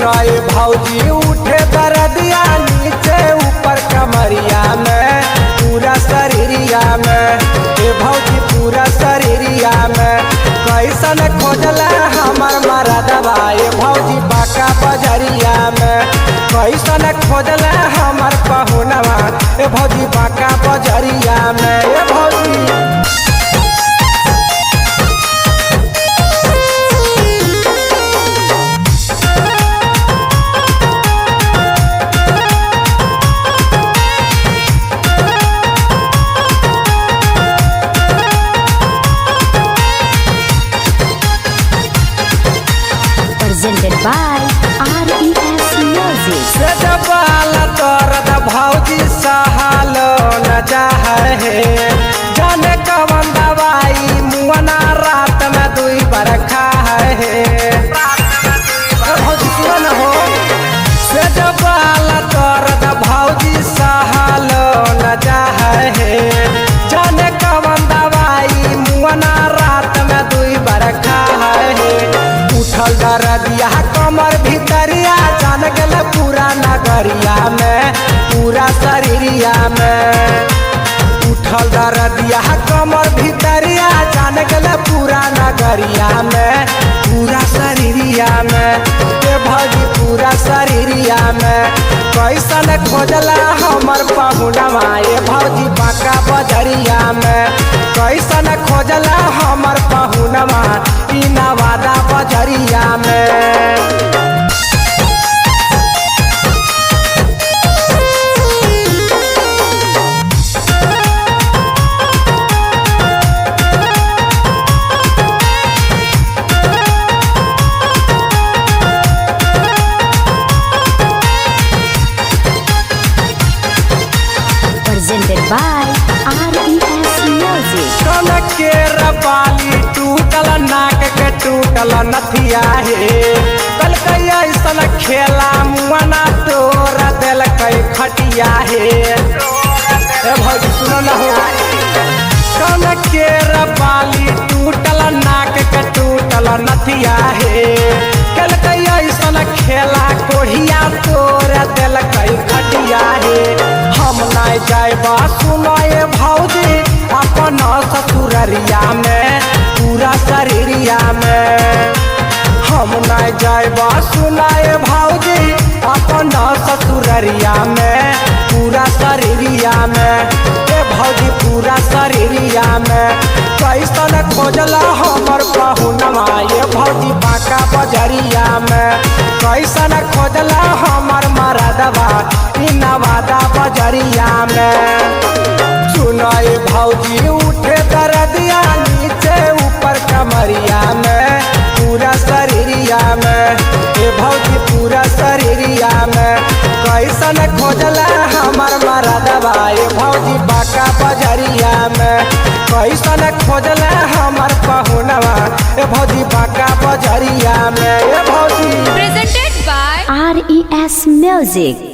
सुनाए भौजी उठे दर्दिया नीचे ऊपर कमरिया में पूरा शरीरिया में ए भौजी पूरा शरीरिया में कैसन खोजला हमर मरदबा ए भौजी बाका बजरिया में कैसन खोजला हमर पहुनवा ए भौजी बाका बजरिया में ए भौजी presented by RES Music. से जबाल दर्द भौजी सहालो न जाहे जाने कवन दवाई मुअना रात में दुई बार खाए भौजी सुन हो से जबाल दर्द भौजी सहालो न जाहे जाने कवन दवाई मुअना रात में दुई बार खाए उठल दर्दिया कमर भीतरिया जान गल पूरा नगरिया में पूरा शरीरिया में उठल दर्दिया कमर भीतरिया जान गल पूरा नगरिया में पूरा शरीरिया में ए भौजी पूरा शरीरिया में कैसन खोजला हमर पहुनवा ए भौजी बाका बजरिया में कैसन खोजला हमर पहुनवा ई नवादा बजरिया में Presented by RES Music. कनक के रबाली टूटल नाक के टूटल नथिया हे कल ऐसन खेला मुअना तोर दिल खटिया हे भौजी सुनो न हो कनक के रबाली टूटल नाक के टूटल नथिया हे कल ऐसन खेला कोढ़िया तोर दिल खटिया हे हम नहीं जाएबा सुनाए भौजी अपन ससुररिया में पूरा शरीरिया में हम नहीं जाएबा सुनाए भौजी अपन ससुररिया में पूरा शरीरिया में ए भौजी पूरा शरीरिया में कैसन खोजला हमर पहुनवा ए भौजी बाका बजरिया में कैसन खोजला हमर मरदबा ई नवादा बजरिया में सुनाए भौजी उठे दर्दिया नीचे ऊपर कमरिया में पूरा शरीरिया में ए भौजी पूरा शरीरिया में कैसन खोजला हमर मरदबा ए भौजी बाका बजरिया में कैसन खोजला हमर पहुनवा ए भौजी बाका बजरिया में ए भौजी Presented by RES Music.